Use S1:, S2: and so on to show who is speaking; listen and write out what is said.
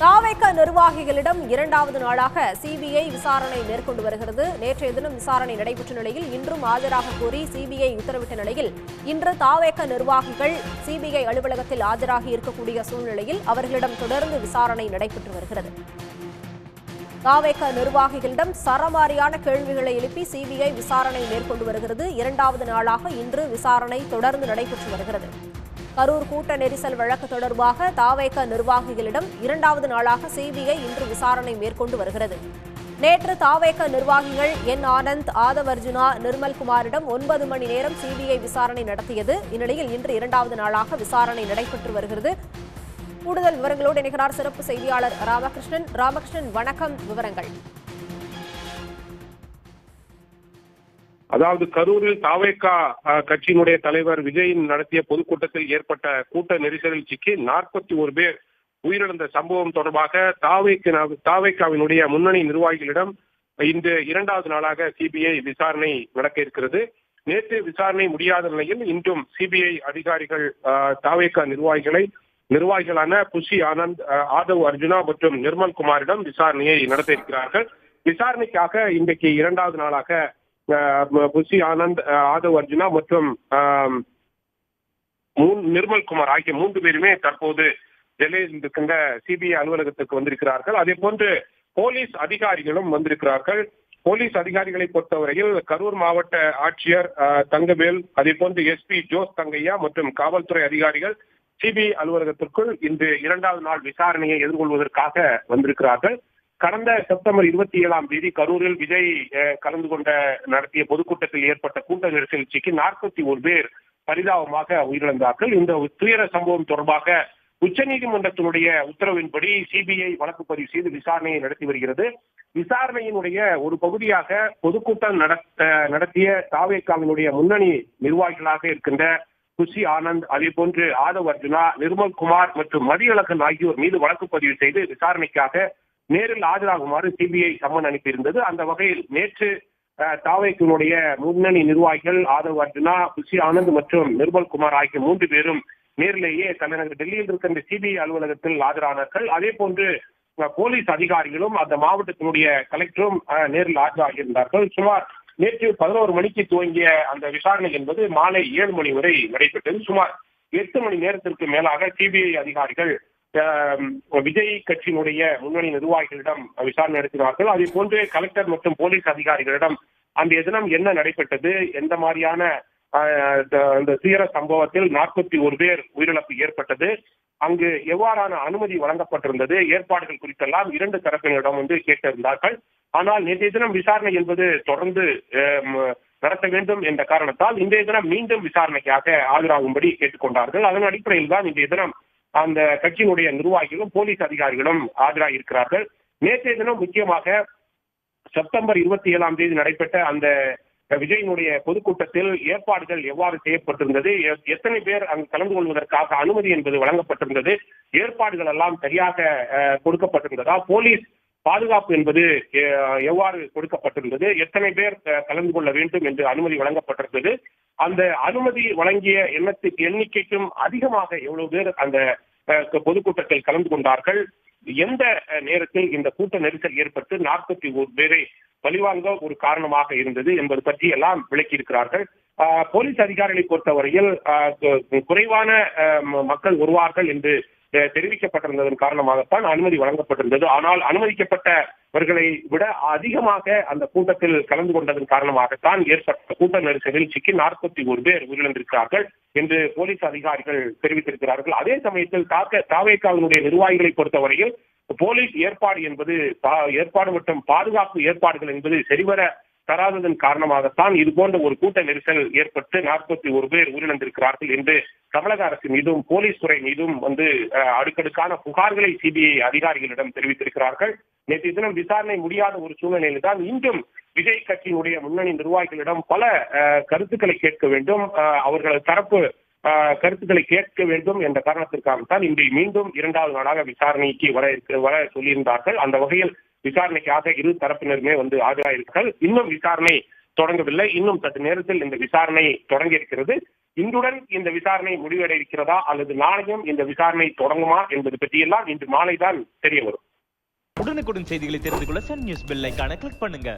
S1: தாவேக நிர்வாகிகளிடம் இரண்டாவது நாளாக சிபிஐ விசாரணை மேற்கொண்டு வருகிறது. நேற்றைய தினம் விசாரணை நடைபெற்ற நிலையில் இன்றும் ஆஜராக கோரி சிபிஐ உத்தரவிட்ட நிலையில் இன்று தாவேக நிர்வாகிகள் சிபிஐ அலுவலகத்தில் ஆஜராகி இருக்கக்கூடிய சூழ்நிலையில் அவர்களிடம் தொடர்ந்து விசாரணை நடைபெற்று வருகிறது. தாவேக நிர்வாகிகளிடம் சரமாரியான கேள்விகளை எழுப்பி சிபிஐ விசாரணை மேற்கொண்டு வருகிறது. இரண்டாவது நாளாக இன்று விசாரணை தொடர்ந்து நடைபெற்று வருகிறது. கரூர் கூட்ட நெரிசல் வழக்கு தொடர்பாக தாவேக நிர்வாகிகளிடம் இரண்டாவது நாளாக சிபிஐ இன்று விசாரணை மேற்கொண்டு வருகிறது. நேற்று தாவேக நிர்வாகிகள் என் ஆனந்த், ஆதவ் அர்ஜுனா, நிர்மல்குமாரிடம் 9 மணி நேரம் சிபிஐ விசாரணை நடத்தியது. இந்நிலையில் இன்று இரண்டாவது நாளாக விசாரணை நடைபெற்று வருகிறது. கூடுதல் விவரங்களோடு இணைகிறார் சிறப்பு செய்தியாளர் ராமகிருஷ்ணன். ராமகிருஷ்ணன், வணக்கம். விவரங்கள்.
S2: அதாவது கரூரில் தாவேகா கட்சியினுடைய தலைவர் விஜயின் நடத்திய பொதுக்கூட்டத்தில் ஏற்பட்ட கூட்ட நெரிசலில் சிக்கி 41 பேர் உயிரிழந்த சம்பவம் தொடர்பாக தாவேகாவினுடைய முன்னணி நிர்வாகிகளிடம் இன்று இரண்டாவது நாளாக சிபிஐ விசாரணை நடக்க இருக்கிறது. நேற்று விசாரணை முடியாத நிலையில் இன்றும் சிபிஐ அதிகாரிகள் தாவேகா நிர்வாகிகளான புஷி ஆனந்த், ஆதவ் அர்ஜுனா மற்றும் நிர்மல்குமாரிடம் விசாரணையை நடத்த இருக்கிறார்கள். விசாரணைக்காக இன்றைக்கு இரண்டாவது நாளாக புஷி ஆனந்த், ஆதவ் அர்ஜுனா மற்றும் நிர்மல்குமார் ஆகிய 3 பேருமே தற்போது டெல்லியில் இருக்கின்ற சிபிஐ அலுவலகத்துக்கு வந்திருக்கிறார்கள். அதே போன்று போலீஸ் அதிகாரிகளும் வந்திருக்கிறார்கள். போலீஸ் அதிகாரிகளை பொறுத்தவரையில் கரூர் மாவட்ட ஆட்சியர் தங்கவேல், அதே போன்று எஸ்பி ஜோஸ் தங்கையா மற்றும் காவல்துறை அதிகாரிகள் சிபிஐ அலுவலகத்திற்குள் இன்று இரண்டாவது நாள் விசாரணையை எதிர்கொள்வதற்காக வந்திருக்கிறார்கள். கடந்த செப்டம்பர் 27ஆம் தேதி கரூரில் விஜய் கலந்து கொண்ட நடத்திய பொதுக்கூட்டத்தில் ஏற்பட்ட கூட்ட நெரிசல் சிக்கி 41 பேர் பரிதாபமாக உயிரிழந்தார்கள். இந்த துயர சம்பவம் தொடர்பாக உச்சநீதிமன்றத்தினுடைய உத்தரவின்படி சிபிஐ வழக்கு பதிவு செய்து விசாரணையை நடத்தி வருகிறது. விசாரணையினுடைய ஒரு பகுதியாக பொதுக்கூட்டம் நடத்திய தாவேகாவினுடைய முன்னணி நிர்வாகிகளாக இருக்கின்ற புஷி ஆனந்த், அதே போன்று ஆதவ் அர்ஜுனா, நிர்மல்குமார் மற்றும் மதியழகன் ஆகியோர் மீது வழக்கு பதிவு செய்து விசாரணைக்காக நேரில் ஆஜராகுமாறு சிபிஐ சம்மன் அனுப்பியிருந்தது. அந்த வகையில் நேற்று தாவேக்கினுடைய முன்னணி நிர்வாகிகள் ஆதவ் அர்ஜுனா, புஷி ஆனந்த் மற்றும் நிர்மல்குமார் ஆகிய 3 பேரும் நேரிலேயே தலைநகர் டெல்லியில் இருக்கின்ற சிபிஐ அலுவலகத்தில் ஆஜரானார்கள். அதே போன்று போலீஸ் அதிகாரிகளும் அந்த மாவட்டத்தினுடைய கலெக்டரும் நேரில் ஆஜராகியிருந்தார்கள். சுமார் நேற்று 11 மணிக்கு துவங்கிய அந்த விசாரணை என்பது மாலை 7 மணி வரை நடைபெற்றது. சுமார் 8 மணி நேரத்திற்கு மேலாக சிபிஐ அதிகாரிகள் விஜய் கட்சியினுடைய முன்னணி நிர்வாகிகளிடம் விசாரணை நடத்தினார்கள். அதே போன்று கலெக்டர் மற்றும் போலீஸ் அதிகாரிகளிடம் அன்றைய தினம் என்ன நடைபெற்றது, எந்த மாதிரியான இந்த துயர சம்பவத்தில் 41 பேர் உயிரிழப்பு ஏற்பட்டது, அங்கு எவ்வாறான அனுமதி வழங்கப்பட்டிருந்தது, ஏற்பாடுகள் குறித்தெல்லாம் 2 தரப்பினரிடம் கேட்டிருந்தார்கள். ஆனால் நேற்றைய தினம் விசாரணை என்பது தொடர்ந்து நடத்த வேண்டும் என்ற காரணத்தால் இன்றைய தினம் மீண்டும் விசாரணைக்காக ஆஜராகும்படி கேட்டுக்கொண்டார்கள். அதன் அடிப்படையில் தான் இன்றைய தினம் அந்த கட்சியினுடைய நிர்வாகிகளும் போலீஸ் அதிகாரிகளும் ஆஜராகியிருக்கிறார்கள். நேற்றைய தினம் முக்கியமாக செப்டம்பர் 27ஆம் தேதி நடைபெற்ற அந்த விஜயினுடைய பொதுக்கூட்டத்தில் ஏற்பாடுகள் எவ்வாறு செய்யப்பட்டிருந்தது, எத்தனை பேர் அங்கு கலந்து கொள்வதற்காக அனுமதி என்பது வழங்கப்பட்டிருந்தது, ஏற்பாடுகள் எல்லாம் சரியாக கொடுக்கப்பட்டிருந்ததா, போலீஸ் பாதுகாப்பு என்பது எவ்வாறு கொடுக்கப்பட்டிருந்தது, எத்தனை பேர் கலந்து கொள்ள வேண்டும் என்று அனுமதி வழங்கப்பட்டிருந்தது, அந்த அனுமதி வழங்கிய எண்ணிக்கைக்கும் அதிகமாக எவ்வளவு பேர் அந்த பொதுக்கூட்டத்தில் கலந்து கொண்டார்கள், எந்த நேரத்தில் இந்த கூட்ட நெரிசல் ஏற்பட்டு 41 பேரை பழிவாங்க ஒரு காரணமாக இருந்தது என்பது பற்றி எல்லாம் விளக்கியிருக்கிறார்கள். போலீஸ் அதிகாரிகளை பொறுத்தவரையில் குறைவான மக்கள் வருவார்கள் என்று தெரிவிக்கப்பட்டிருந்ததன் காரணமாகத்தான் அனுமதி வழங்கப்பட்டிருந்தது. ஆனால் அனுமதிக்கப்பட்டவர்களை விட அதிகமாக அந்த கூட்டத்தில் கலந்து கொண்டதன் காரணமாகத்தான் ஏற்பட்ட கூட்ட நெரிசலில் சிக்கி 41 பேர் உயிரிழந்திருக்கிறார்கள் என்று போலீஸ் அதிகாரிகள் தெரிவித்திருக்கிறார்கள். அதே சமயத்தில் தாவேகாவினுடைய நிர்வாகிகளை பொறுத்தவரையில் போலீஸ் ஏற்பாடு மற்றும் பாதுகாப்பு ஏற்பாடுகள் என்பது சரிவர தராததன் காரணமாகத்தான் இது போன்ற ஒரு கூட்ட நெரிசல் ஏற்பட்டு 41 பேர் உயிரிழந்திருக்கிறார்கள் என்று தமிழக அரசு மீதும் போலீஸ் துறை மீதும் அடுக்கடுக்கான புகார்களை சிபிஐ அதிகாரிகளிடம் தெரிவித்திருக்கிறார்கள். நேற்று தினம் விசாரணை முடியாத ஒரு சூழ்நிலையில் தான் இன்றும் விஜய் கட்சியினுடைய முன்னணி நிர்வாகிகளிடம் பல கருத்துக்களை கேட்க வேண்டும், அவர்களது தரப்பு கருத்துக்களை கேட்க வேண்டும் என்ற காரணத்திற்காகத்தான் இன்று மீண்டும் இரண்டாவது நாளாக விசாரணைக்கு வர சொல்லியிருந்தார்கள். அந்த வகையில் விசாரணைக்காக 2 தரப்பினருமே ஆஜராயிருக்கிறார்கள். இன்னும் விசாரணை தொடங்கவில்லை. இன்னும் சற்று நேரத்தில் இந்த விசாரணை தொடங்கி இருக்கிறது. இன்றுடன் இந்த விசாரணை முடிவடைய இருக்கிறதா அல்லது நாளையும் இந்த விசாரணை தொடங்குமா என்பது பற்றியெல்லாம் இன்று மாலைதான் தெரிய வரும்.
S3: உடனுக்குடன் செய்திகளை தெரிந்து கொள்ள சன் நியூஸ் பெல் ஐகானை கிளிக் பண்ணுங்க.